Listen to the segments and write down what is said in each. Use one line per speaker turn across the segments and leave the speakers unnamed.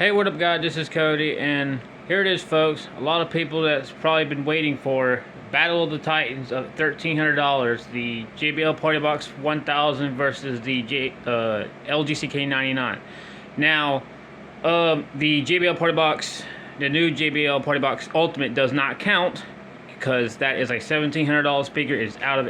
Hey, what up guys, this is Cody, and here it is folks. A lot of people that's probably been waiting for Battle of the Titans of $1,300, the JBL PartyBox 1000 versus the LG CK99. Now, the JBL PartyBox, the new JBL PartyBox Ultimate does not count because that is a $1,700 speaker. It's out of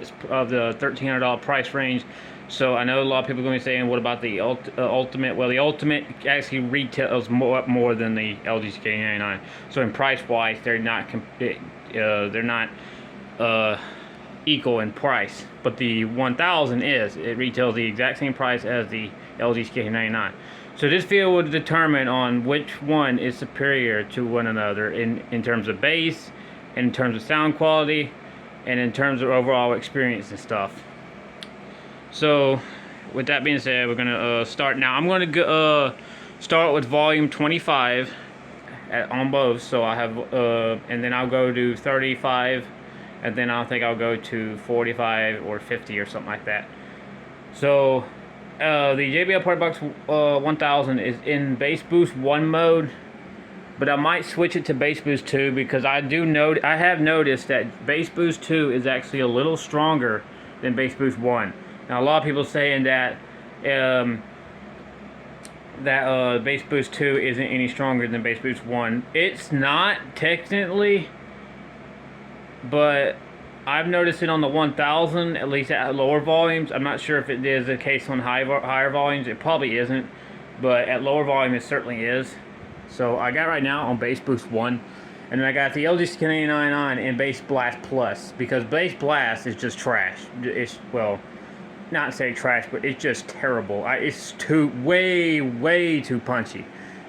the $1,300 price range. So I know a lot of people are going to be saying, what about the Ultimate? Well, the Ultimate actually retails more than the LG CK99. So in price wise, they're not equal in price. But the 1000 is. It retails the exact same price as the LG CK99. So this video will determine on which one is superior to one another in terms of bass, in terms of sound quality, and in terms of overall experience and stuff. So, with that being said, we're gonna start now. I'm gonna start with volume 25 on both. So I have, and then I'll go to 35, and then I think I'll go to 45 or 50 or something like that. So, the JBL PartyBox 1000 is in Bass Boost 1 mode, but I might switch it to Bass Boost 2 because I have noticed that Bass Boost 2 is actually a little stronger than Bass Boost 1. Now, a lot of people saying that Bass Boost 2 isn't any stronger than Bass Boost 1. It's not technically, but I've noticed it on the 1000, at least at lower volumes. I'm not sure if it is the case on higher volumes. It probably isn't, but at lower volume it certainly is. So I got right now on Bass Boost 1, and then I got the LG CK99 and Bass Blast Plus, because Bass Blast is just trash. It's, well, not say trash, but it's just terrible. It's way too punchy,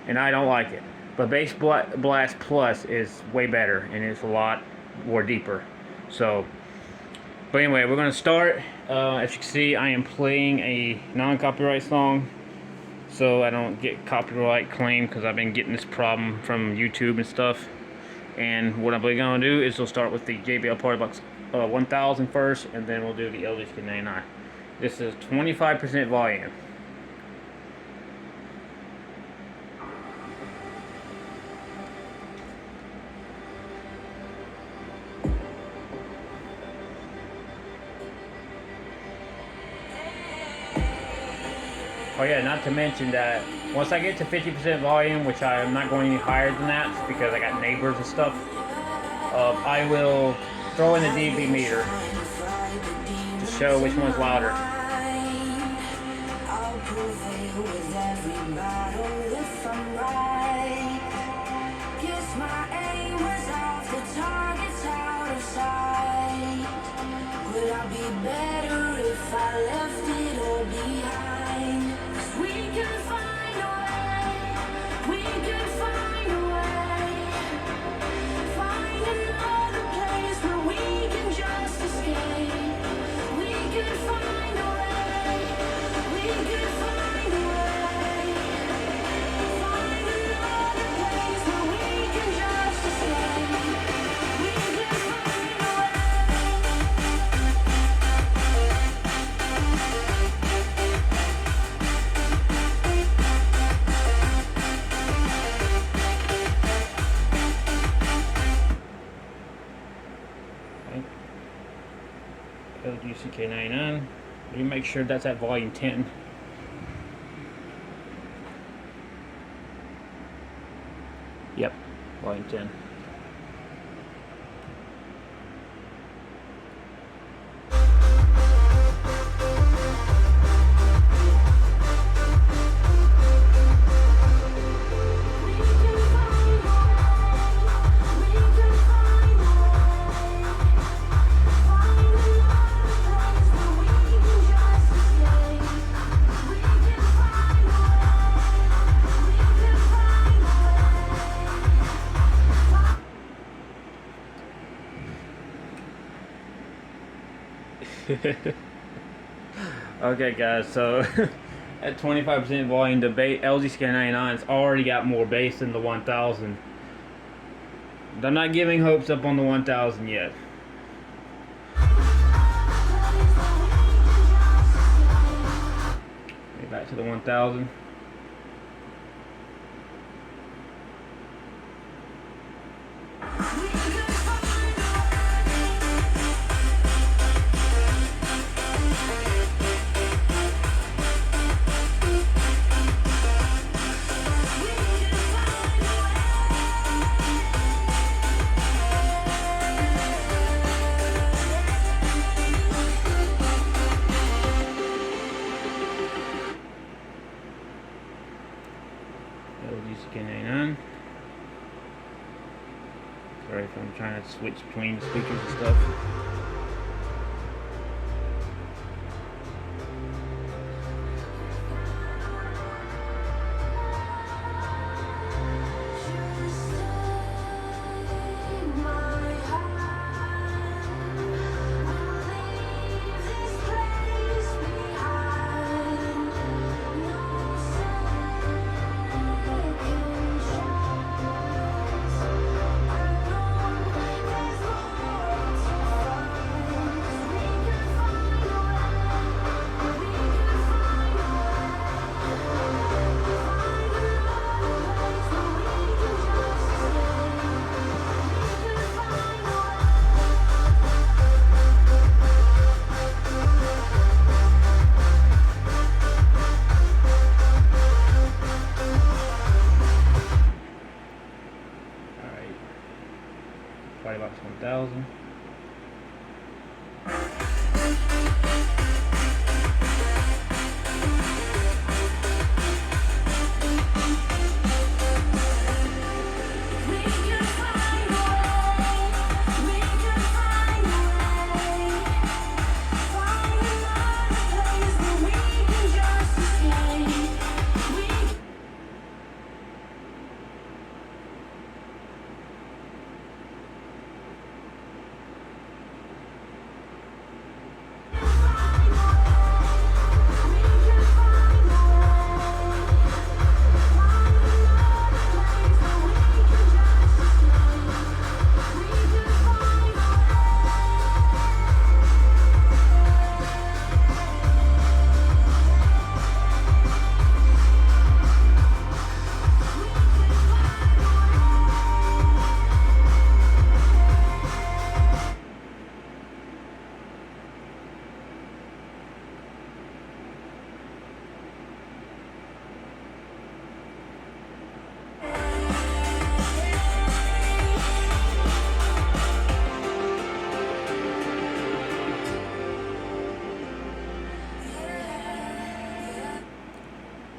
and I don't like it. But Bass Blast Plus is way better, and it's a lot more deeper. So, but anyway, we're gonna start. As you can see, I am playing a non-copyright song, so I don't get copyright claim, because I've been getting this problem from YouTube and stuff. And what I'm gonna do is we'll start with the JBL PartyBox 1000 first, and then we'll do the LG CK99. This is 25% volume. Oh yeah, not to mention that once I get to 50% volume, which I'm not going any higher than that because I got neighbors and stuff, I will throw in the dB meter to show which one's louder. LG CK99. Let me make sure that's at volume 10. Yep, volume 10. Okay guys, so at 25% volume, the LG CK99's already got more bass than the 1000. I'm not giving hopes up on the 1000 yet. Back to the 1000. LG CK99. Sorry if I'm trying to switch between the speakers and stuff. PartyBox 1000.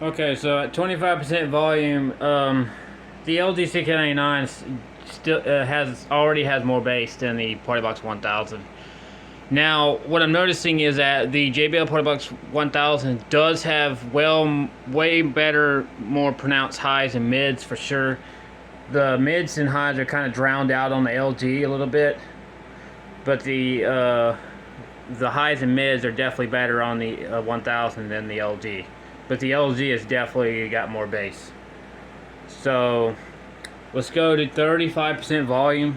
Okay, so at 25% volume, the LG CK99 still already has more bass than the PartyBox 1000. Now, what I'm noticing is that the JBL PartyBox 1000 does have way better, more pronounced highs and mids for sure. The mids and highs are kind of drowned out on the LG a little bit, but the highs and mids are definitely better on the 1000 than the LG. But the LG has definitely got more bass. So let's go to 35% volume,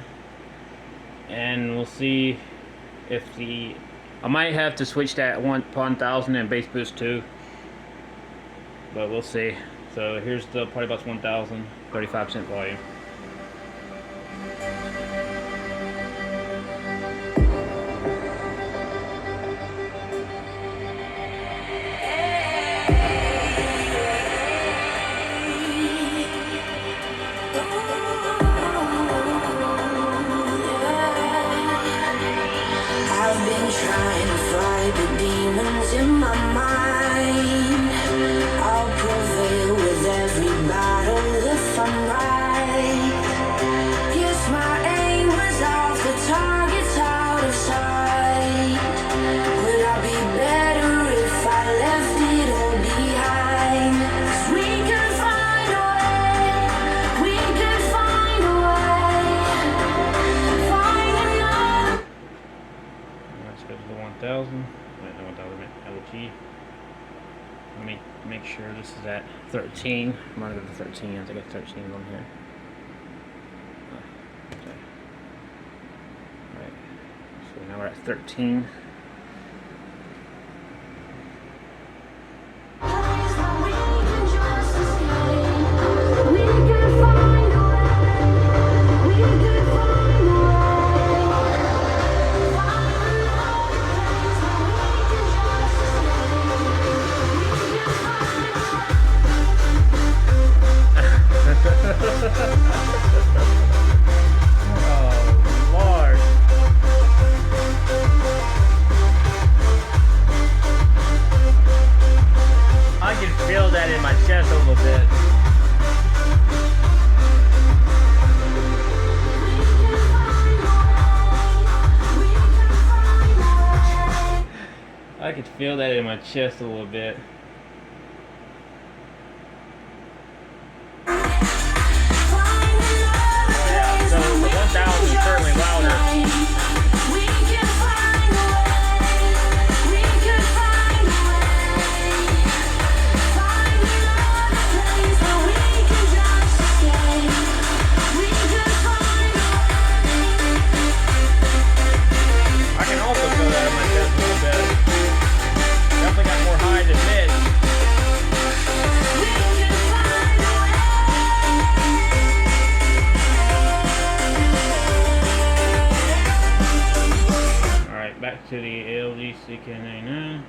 and we'll see if I might have to switch that 1000 and bass boost too, but we'll see. So here's the PartyBox 1000, 35% volume.
Trying to fight the demons in my mind. I'll prevail with every battle if I'm right. Guess my aim was off, the target's out of sight. Would I be better if I left it all behind? 'Cause we can find a way, we can find a way, find another.
Let's go to the 1000. Wait, no, 1000 LG. Let me make sure this is at 13. I'm gonna go to 13. I think I got 13 on here. Okay. Alright. So now we're at 13. Oh, Lord. I can feel that in my chest a little bit. could feel that in my chest a little bit. So the 1000 is certainly louder. I can also feel that in my chest a little bit. Definitely got more high than mid. Alright, back to the LG CK99.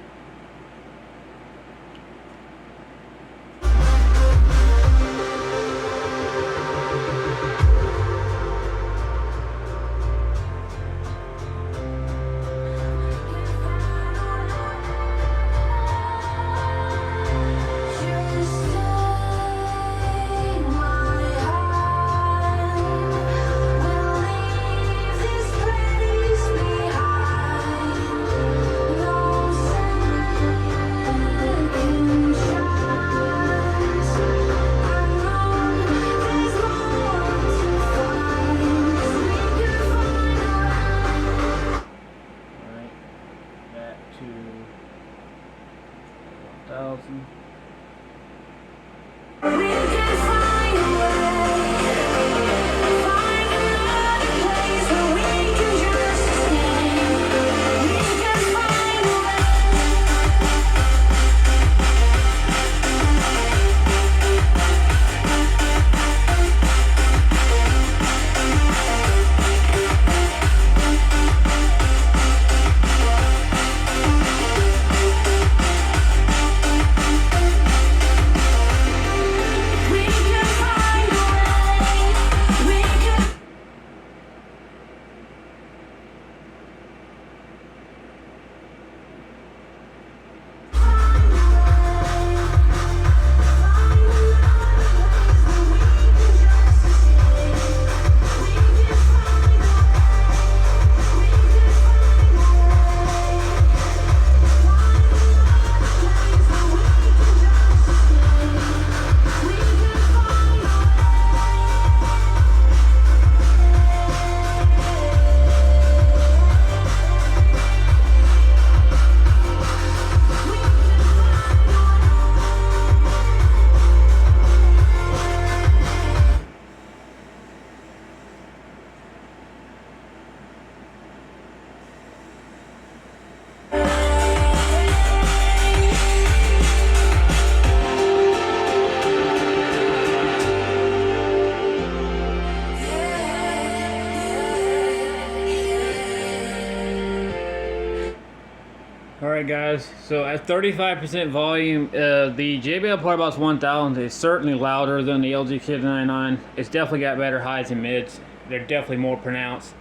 Alright guys, so at 35% volume, the JBL PartyBox 1000 is certainly louder than the LG CK99. It's definitely got better highs and mids. They're definitely more pronounced.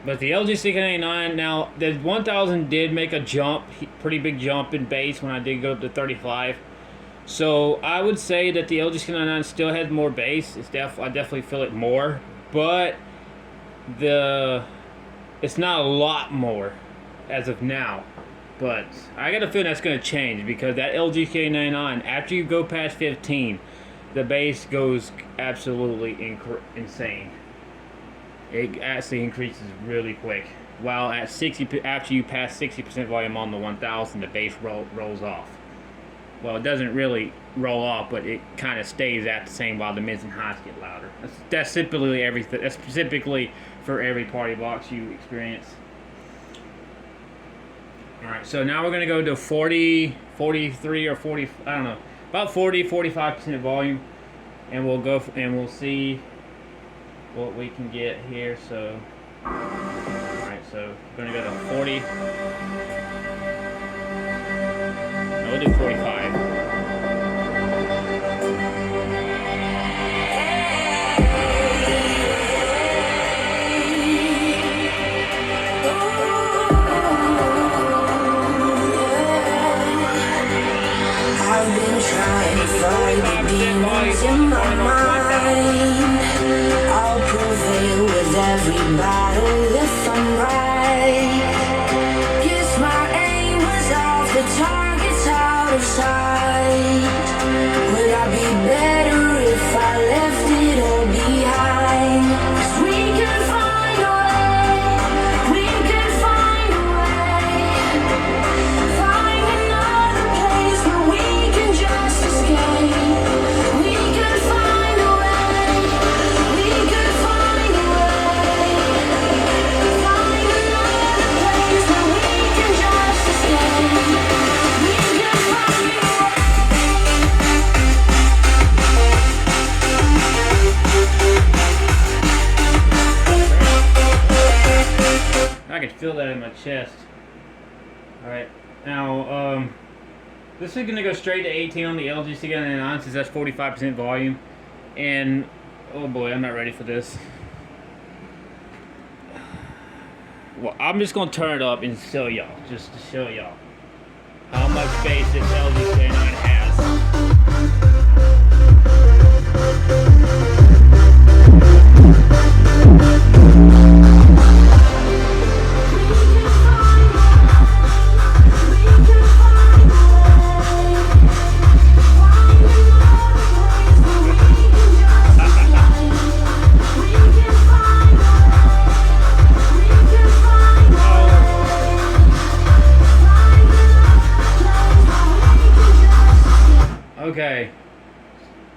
But the LG CK99, now the 1000 did make a jump, pretty big jump in bass when I did go up to 35. So I would say that the LG CK99 still has more bass. I definitely feel it more, but it's not a lot more as of now. But I got a feeling that's going to change because that LG CK99, after you go past 15, the bass goes absolutely insane. It actually increases really quick. While at 60, after you pass 60% volume on the 1000, the bass rolls off. Well, it doesn't really roll off, but it kind of stays at the same while the mids and highs get louder. That's typically everything. That's specifically for every party box you experience. Alright, so now we're going to go to 40, 43 or 40, I don't know, about 40, 45% volume, and we'll go and we'll see what we can get here. So, alright, so we're going to go to 40, no, we'll do 45.
I've been trying to fight the demons in my mind. I'll prevail with every battle if I'm right. Guess my aim was off the
feel that in my chest. Alright, now, this is going to go straight to 18 on the LG CK99 since that's 45% volume. And, oh boy, I'm not ready for this. Well, I'm just going to turn it up and show y'all, just to show y'all how much bass this LG CK99 has.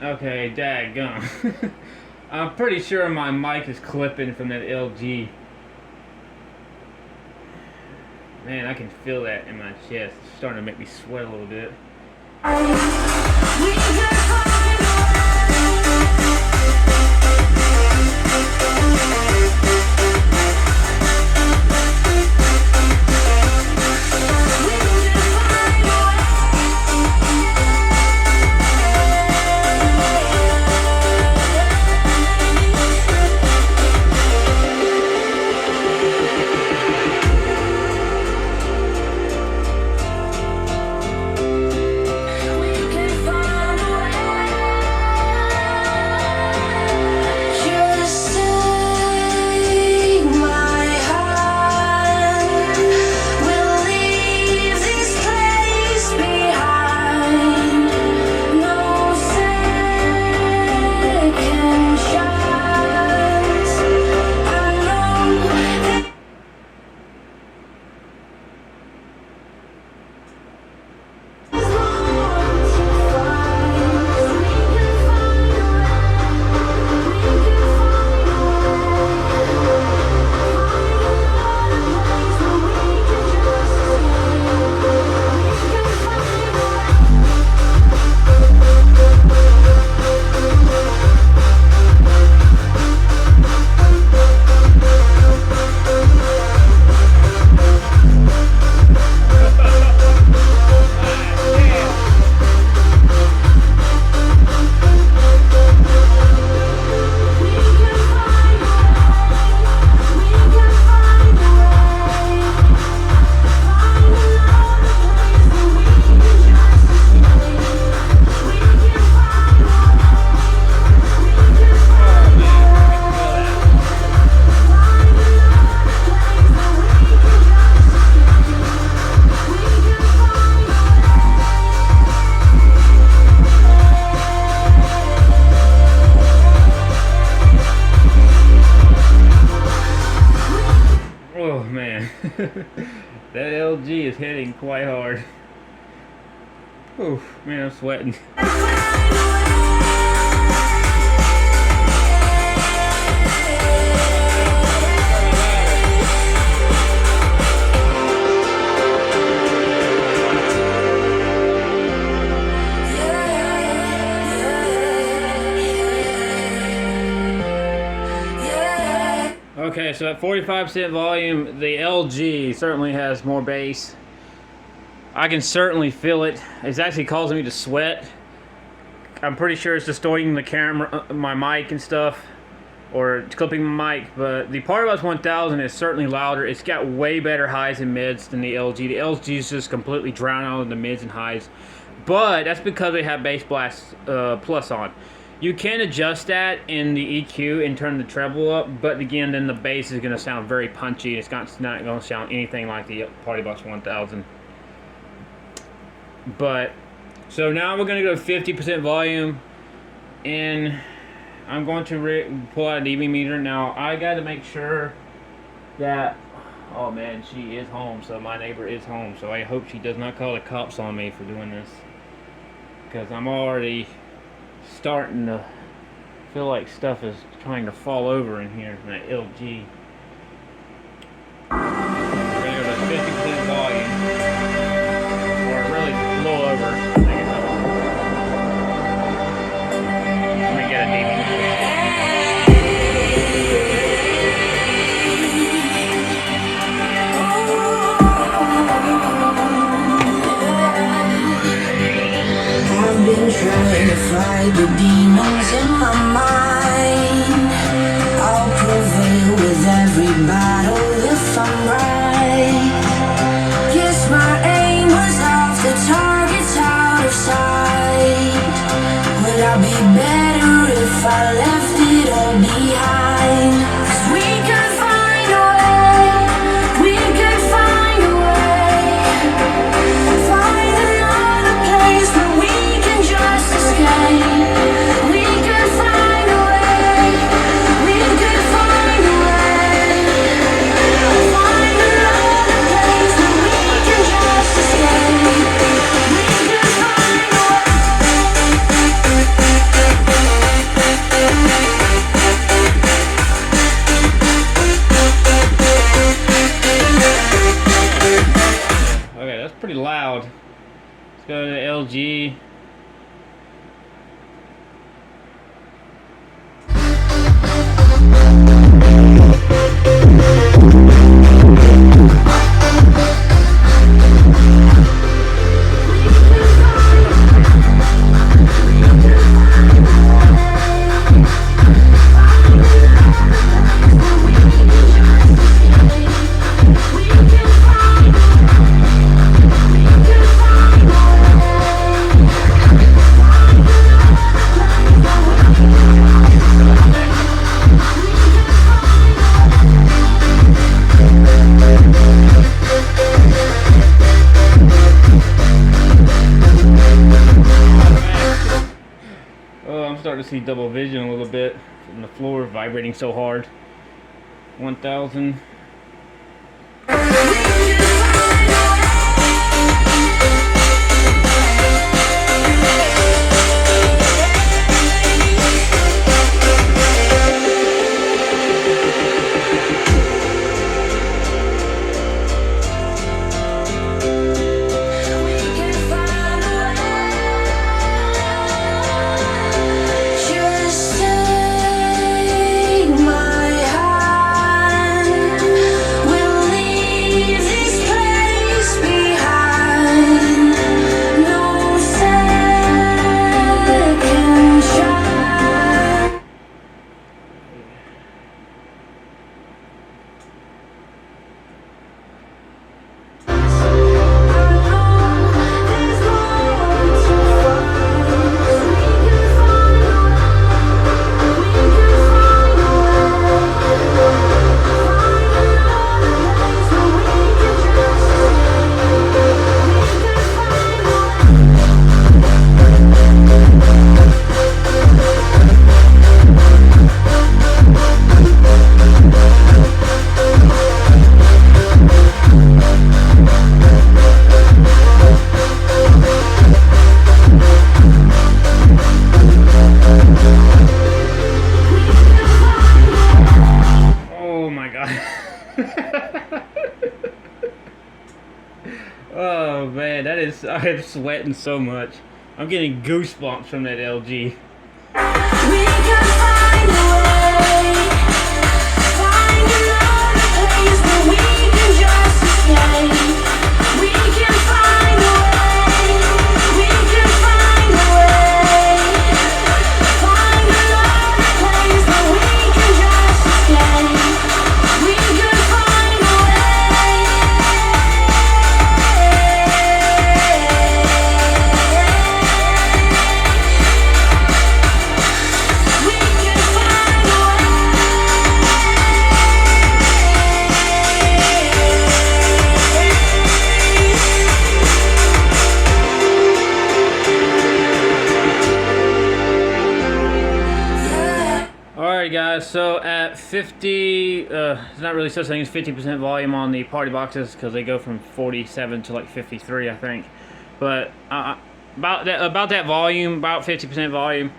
Okay, daggum. I'm pretty sure my mic is clipping from that LG. Man, I can feel that in my chest. It's starting to make me sweat a little bit. That LG is hitting quite hard. Oof, man, I'm sweating. Okay, so at 45% volume, the LG certainly has more bass. I can certainly feel it. It's actually causing me to sweat. I'm pretty sure it's distorting the camera, my mic and stuff, or clipping my mic, but the PartyBox 1000 is certainly louder. It's got way better highs and mids than the LG. The LG is just completely drowned out in the mids and highs, but that's because they have Bass Blast Plus on. You can adjust that in the EQ and turn the treble up, but again, then the bass is going to sound very punchy. It's not going to sound anything like the PartyBox 1000. But, so now we're going to go 50% volume, and I'm going to pull out a dB meter. Now, I got to make sure that, oh man, she is home, so my neighbor is home, so I hope she does not call the cops on me for doing this, because I'm already starting to feel like stuff is trying to fall over in here from that LG. We're going to go to 50% volume, or really a little over. Let me get a dB.
I left it all behind. 'Cause we could find a way, we could find a way. Find another place where we can just escape. We could find a way, we could find a way. Find another place where we can just escape. We could find a way.
Okay, that's pretty loud. Let's go to the LG. Oh, I'm starting to see double vision a little bit from the floor vibrating so hard. 1000.
Just take my hand. We'll leave this place behind. No second chance.
Oh my god. Oh man, that is, I'm sweating so much. I'm getting goosebumps from that LG.
We could find a way. Find another place where we can just escape. We can find a way. We can find a way. Find another place where we can just escape. We could find a way. We can find a way.
Alright guys, so at 50, it's not really such thing as 50% volume on the party boxes because they go from 47 to like 53 I think. But about that volume, about 50% volume,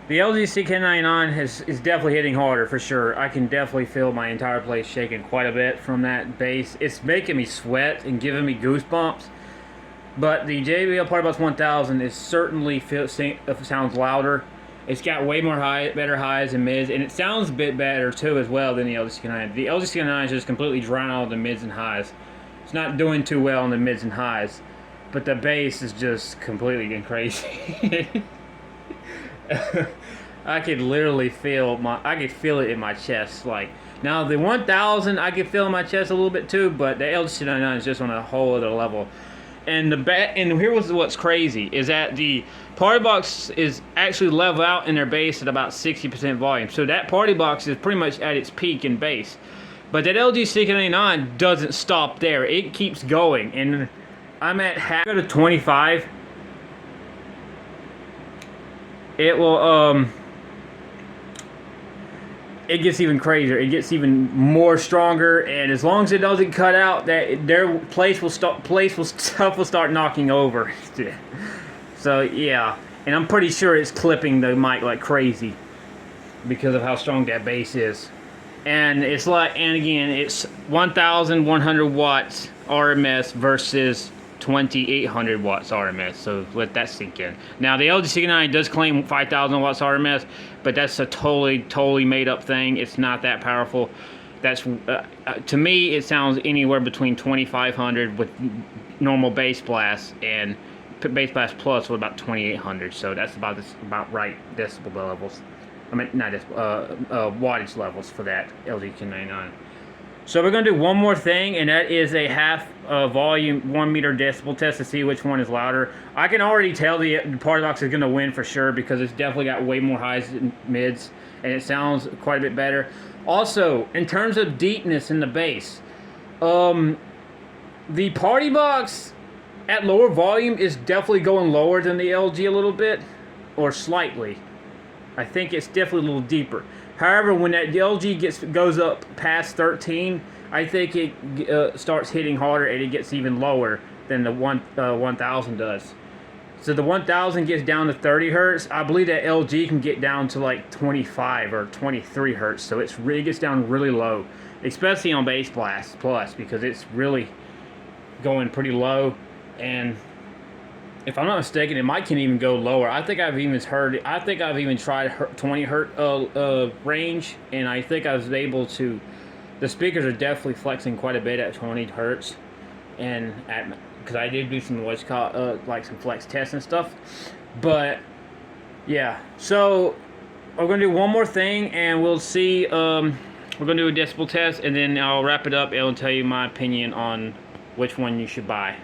the LG CK99 is definitely hitting harder for sure. I can definitely feel my entire place shaking quite a bit from that bass. It's making me sweat and giving me goosebumps. But the JBL PartyBox 1000 is certainly sounds louder. It's got way more better highs and mids, and it sounds a bit better too as well than the LG CK9. The LG CK9 is just completely drowning out the mids and highs. It's not doing too well on the mids and highs, but the bass is just completely getting crazy. I could literally feel it in my chest. Like now, the 1000 I could feel in my chest a little bit too, but the LG CK99 is just on a whole other level. And here was what's crazy is that the PartyBox is actually level out in their bass at about 60% volume. So that PartyBox is pretty much at its peak in bass. But that LG CK99 doesn't stop there. It keeps going. And I'm at half to 25. It will it gets even crazier. It gets even more stronger, and as long as it doesn't cut out, that their stuff will start knocking over. So yeah, and I'm pretty sure it's clipping the mic like crazy because of how strong that bass is. And it's like, and again, it's 1,100 watts RMS versus 2,800 watts RMS, so let that sink in. Now the LG CK99 does claim 5,000 watts RMS, but that's a totally made up thing. It's not that powerful. That's to me, it sounds anywhere between 2,500 with normal bass blast and bass blast plus with about 2,800. So that's about right decibel levels. I mean, not wattage levels for that LG CK99. So we're going to do one more thing, and that is a half volume 1 meter decibel test to see which one is louder. I can already tell the PartyBox is going to win for sure because it's definitely got way more highs and mids, and it sounds quite a bit better. Also, in terms of deepness in the bass, the PartyBox at lower volume is definitely going lower than the LG a little bit, or slightly. I think it's definitely a little deeper. However, when that LG goes up past 13, I think it starts hitting harder and it gets even lower than the 1000 does. So the 1000 gets down to 30 hertz. I believe that LG can get down to like 25 or 23 hertz. So it gets down really low, especially on Bass Blast Plus, because it's really going pretty low. And if I'm not mistaken, it might can even go lower. I think I've even tried 20 hertz range, and I think I was able to. The speakers are definitely flexing quite a bit at 20 hertz, and because I did do some like some flex tests and stuff. But yeah, so we're gonna do one more thing, and we'll see. We're gonna do a decibel test, and then I'll wrap it up and I'll tell you my opinion on which one you should buy.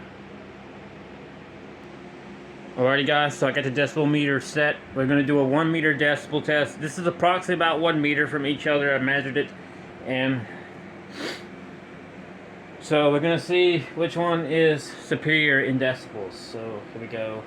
Alrighty guys, so I got the decibel meter set. We're going to do a 1 meter decibel test. This is approximately about 1 meter from each other. I measured it. And so we're going to see which one is superior in decibels. So here we go.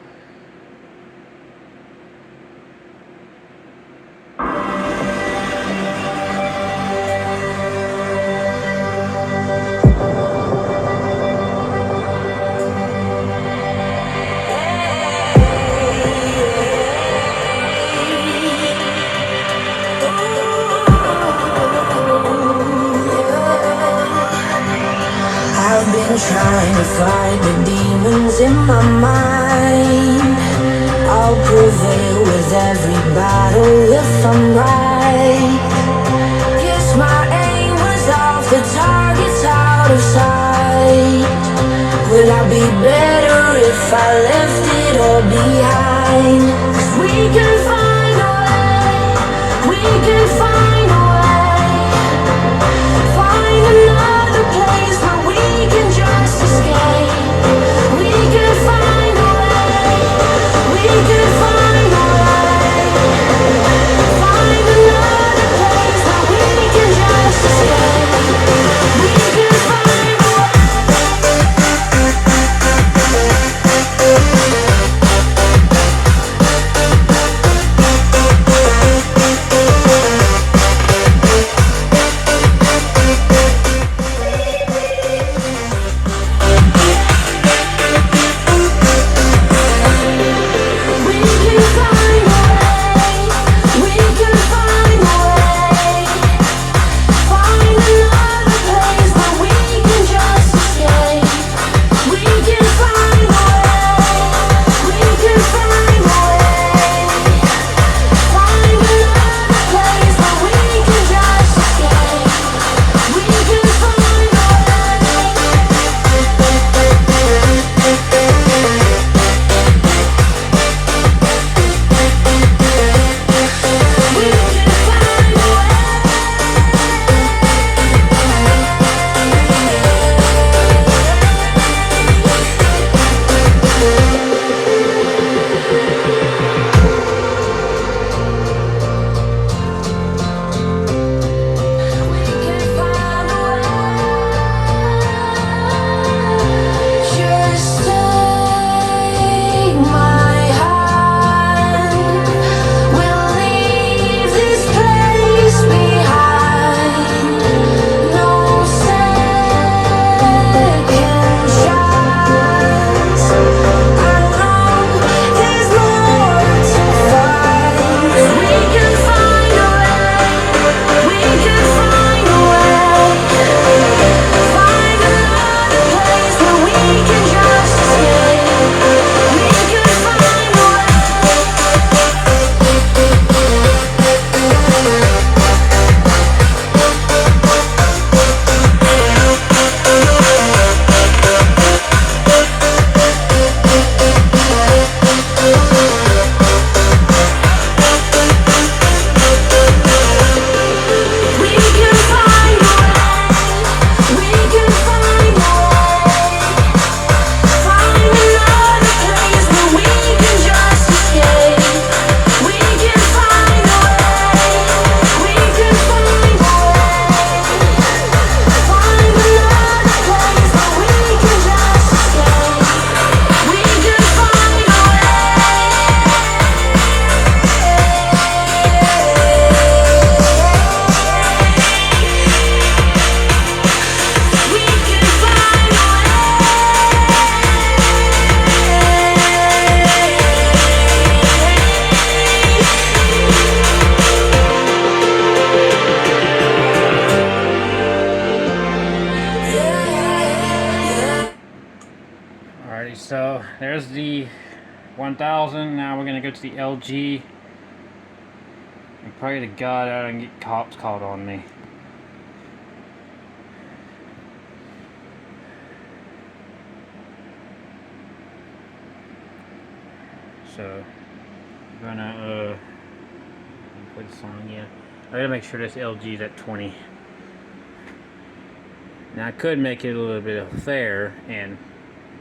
Trying to fight the demons in my mind. I'll prevail with every battle if I'm right. Guess my aim was off, the target's out of sight. Will I be better if I left it all behind? 'Cause we can find a way, we can find a way. Find another place where we can just escape. We can find a way, we can find a way. Find another place where we can just escape. We can find a way.
there's the 1000. Now we're gonna go to the LG and pray to God I don't get cops called on me. So I'm gonna play the song again. I gotta make sure this LG is at 20. Now I could make it a little bit fair and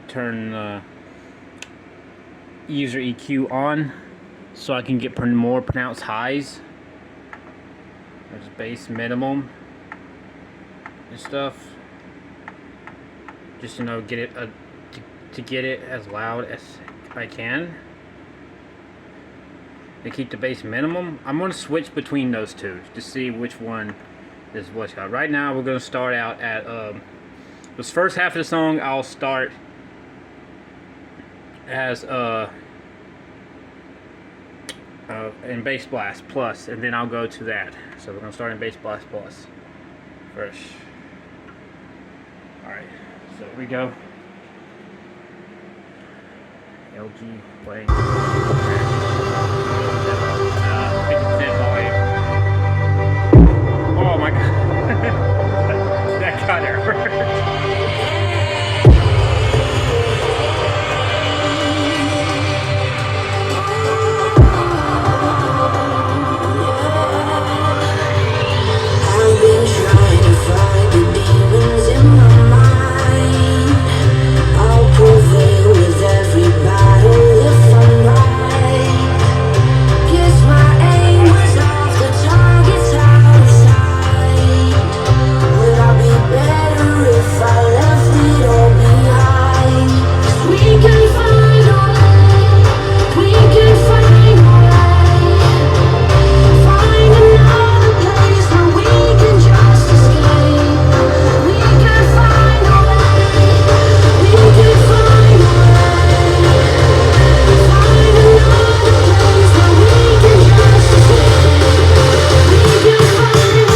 turn the user EQ on so I can get more pronounced highs. There's bass minimum and stuff. Just get it to get it as loud as I can. To keep the bass minimum, I'm going to switch between those two to see which one is what's got. Right now, we're going to start out at this first half of the song. I'll start as in bass blast plus, and then I'll go to that. So we're going to start in bass blast plus first. All right, so here we go. LG playing. 50% volume. Oh my god. That got it hurt.
I've been trying to fight the demons in my mind. I'll prevail with every battle if I'm right. Guess my aim was off, the target's out of sight. Would I be better if I left it all behind? 'Cause we can find a way, we can find a way. Find another place where we can just escape. We can find a way, we can find a way. Find another place where we can just escape. We can find a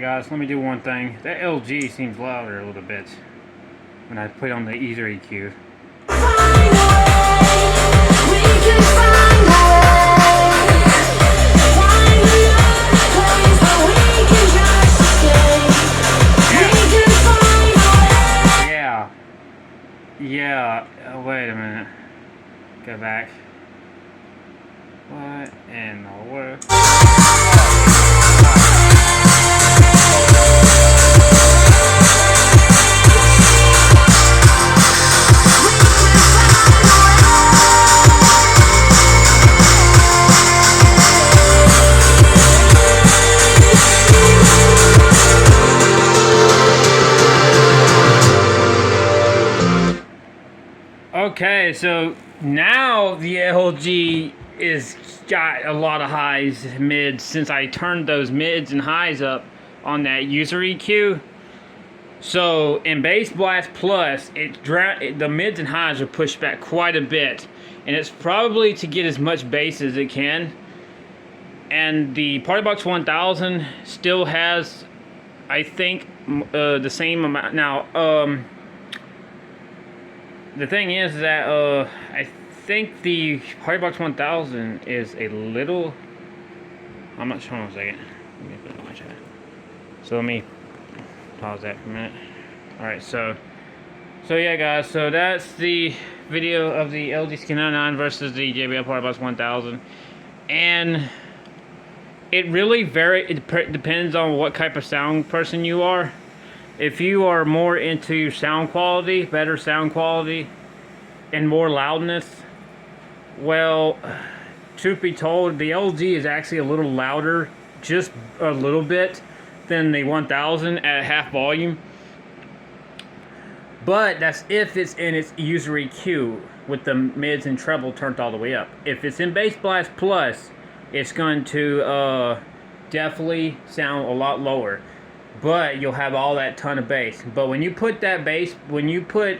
Guys, let me do one thing. That LG seems louder a little bit when I put on the Easer EQ.
find a way.
Yeah, wait a minute. Go back. What in the world? Okay, so now the LG is got a lot of highs, mids, since I turned those mids and highs up on that user EQ. So in Bass Blast Plus, the mids and highs are pushed back quite a bit, and it's probably to get as much bass as it can. And the PartyBox 1000 still has, I think, the same amount. Now, the thing is that I think the PartyBox 1000 is a little. I'm not sure. Hold on a second. Let me put it in my chat. So let me pause that for a minute. All right. So yeah, guys. So that's the video of the LG CK99 versus the JBL PartyBox 1000, and it really depends on what type of sound person you are. If you are more into sound quality, better sound quality, and more loudness, well, truth be told, the LG is actually a little louder, just a little bit, than the 1000 at half volume. But that's if it's in its user EQ with the mids and treble turned all the way up. If it's in Bass Blast Plus, it's going to definitely sound a lot lower. But you'll have all that ton of bass. But when you put that bass, when you put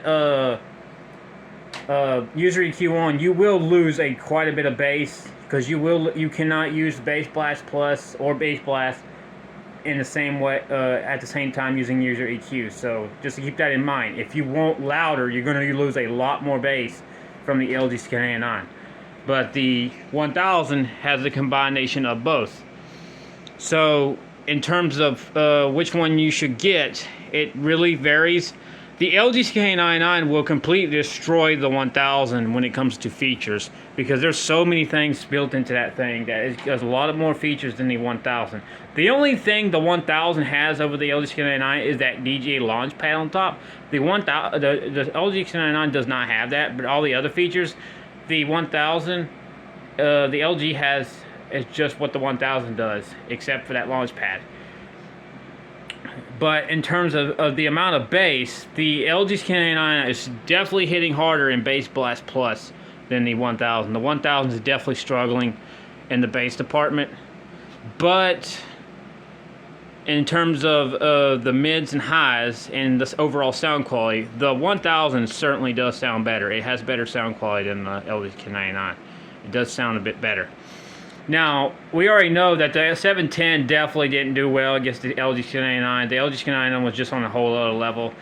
user EQ on, you will lose quite a bit of bass, because you cannot use Bass Blast Plus or Bass Blast in the same way at the same time using user EQ. So just to keep that in mind. If you want louder, you're going to lose a lot more bass from the LG CK99. But the 1000 has a combination of both. So in terms of which one you should get, it really varies. The LG CK99 will completely destroy the 1000 when it comes to features, because there's so many things built into that thing that it has a lot of more features than the 1000. The only thing the 1000 has over the LG CK99 is that DJ launch pad on top. The LG CK99 does not have that, but all the other features, the 1000, the LG has. It's just what the 1000 does, except for that launch pad. But in terms of the amount of bass, the LG CK99 is definitely hitting harder in Bass Blast Plus than the 1000. The 1000 is definitely struggling in the bass department. But in terms of the mids and highs and this overall sound quality, the 1000 certainly does sound better. It has better sound quality than the LG CK99. It does sound a bit better. Now, we already know that the 710 definitely didn't do well against the LG CK99. The LG CK99 was just on a whole other level.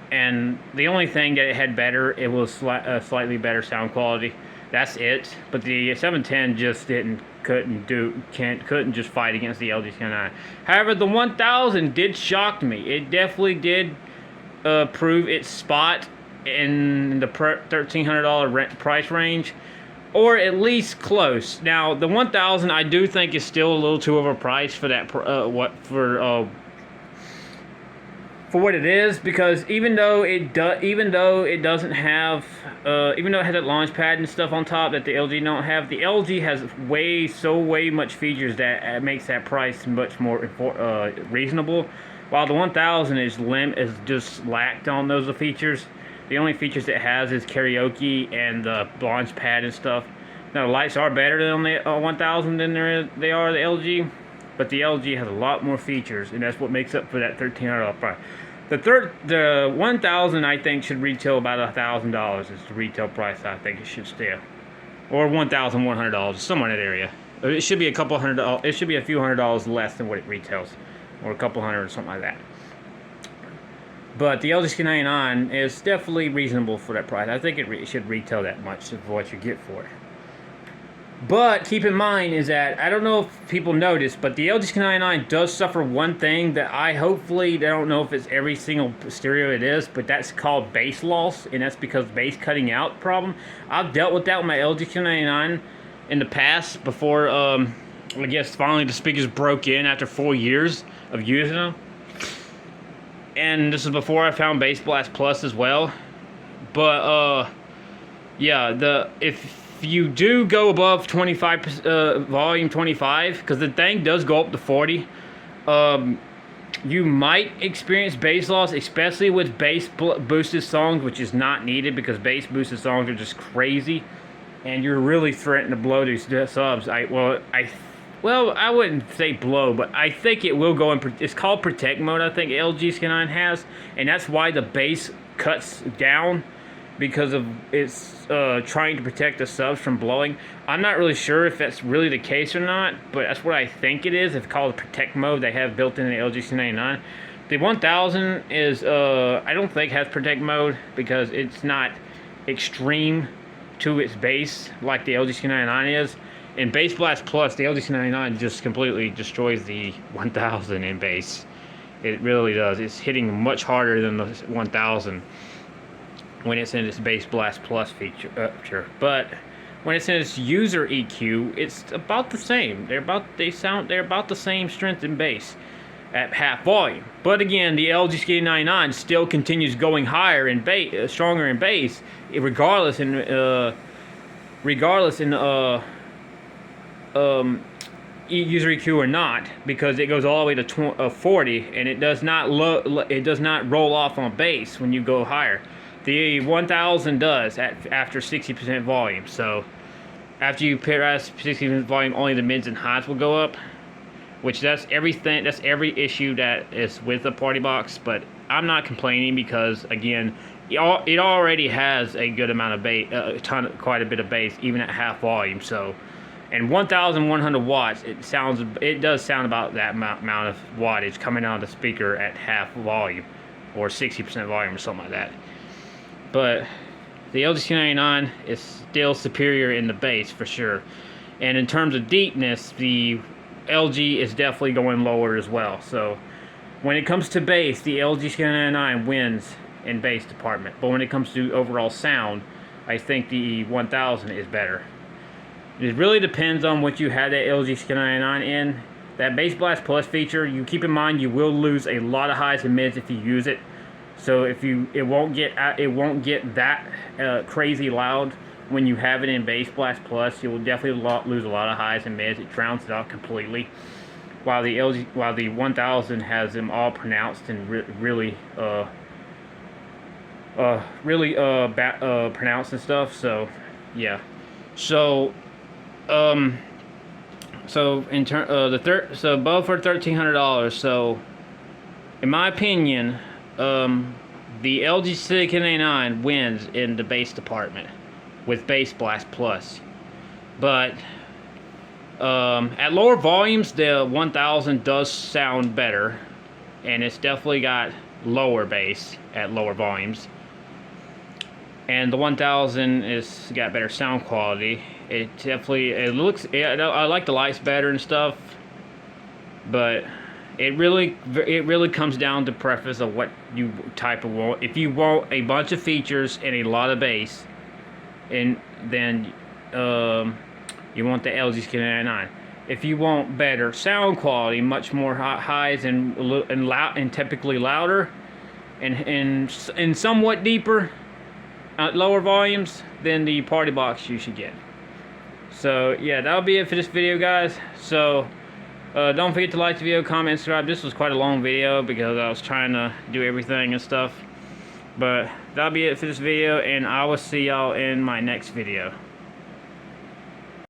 And the only thing that it had better, it was slightly better sound quality. That's it. But the 710 just couldn't just fight against the LG CK99. However, the 1000 did shock me. It definitely did prove its spot in the $1,300 price range, or at least close. Now, the 1000 I do think is still a little too overpriced for that for what it is, because even though it doesn't have even though it has that launch pad and stuff on top that the LG don't have, the LG has way much features that makes that price much more reasonable, while the 1000 is just lacked on those features. The only features it has is karaoke and the launch pad and stuff. Now, the lights are better on the 1000 than they are the LG, but the LG has a lot more features, and that's what makes up for that $1,300 price. The 1000 I think should retail about $1,000 is the retail price. I think it should still, or $1,100, somewhere in that area. It should be a couple $100. It should be a few $100 less than what it retails, or a couple hundred or something like that. But the LG CK99 is definitely reasonable for that price. I think it should retail that much for what you get for it. But keep in mind is that, I don't know if people notice, but the LG CK99 does suffer one thing that I hopefully, I don't know if it's every single stereo it is, but that's called bass loss, and that's because bass cutting out problem. I've dealt with that with my LG CK99 in the past before, I guess finally the speakers broke in after 4 years of using them. And this is before I found Bass Blast Plus as well. But, yeah, if you do go above 25 volume 25, because the thing does go up to 40, you might experience bass loss, especially with bass boosted songs, which is not needed because bass boosted songs are just crazy, and you're really threatening to blow these subs. Well, I wouldn't say blow, but I think it will go in. It's called protect mode, I think LG CK9 has, and that's why the bass cuts down, because of it's trying to protect the subs from blowing. I'm not really sure if that's really the case or not, but that's what I think it is. It's called protect mode they have built in the LG CK99. The 1000 is, I don't think has protect mode because it's not extreme to its bass like the LG CK99 is. In Bass Blast Plus, the LG CK99 just completely destroys the 1000 in bass. It really does. It's hitting much harder than the 1000 when it's in its Bass Blast Plus feature. But when it's in its user EQ, it's about the same. They're about the same strength in bass at half volume. But again, the LG CK99 still continues going higher in bass, stronger in bass, regardless in user EQ or not, because it goes all the way to 40, and it does not roll off on bass when you go higher. The 1000 does after 60% volume. So after you pass 60% volume, only the mids and highs will go up, which that's everything. That's every issue that is with the PartyBox. But I'm not complaining because again, it already has a good amount of bass, quite a bit of bass, even at half volume. So, and 1,100 watts, it does sound about that amount of wattage coming out of the speaker at half volume, or 60% volume, or something like that. But the LG CK99 is still superior in the bass for sure. And in terms of deepness, the LG is definitely going lower as well. So when it comes to bass, the LG CK99 wins in bass department. But when it comes to overall sound, I think the 1000 is better. It really depends on what you have that LG CK99 in. That Bass Blast Plus feature, you keep in mind you will lose a lot of highs and mids if you use it. So it won't get that crazy loud when you have it in Bass Blast Plus. You will definitely lose a lot of highs and mids. It drowns it out completely. While the 1000 has them all pronounced and really pronounced and stuff. So yeah. So so in turn so both are $1,300. So in my opinion, the LG CK99 wins in the bass department with Bass Blast Plus. But at lower volumes, the 1000 does sound better, and it's definitely got lower bass at lower volumes. And the 1000 is got better sound quality. I like the lights better and stuff, but it really comes down to preference of what you type of want. If you want a bunch of features and a lot of bass, and then you want the LG CK99. If you want better sound quality, much more highs and loud and typically louder, and somewhat deeper at lower volumes, then the PartyBox you should get. So yeah, that'll be it for this video, guys. So don't forget to like the video, comment, subscribe. This was quite a long video because I was trying to do everything and stuff. But that'll be it for this video, and I will see y'all in my next video.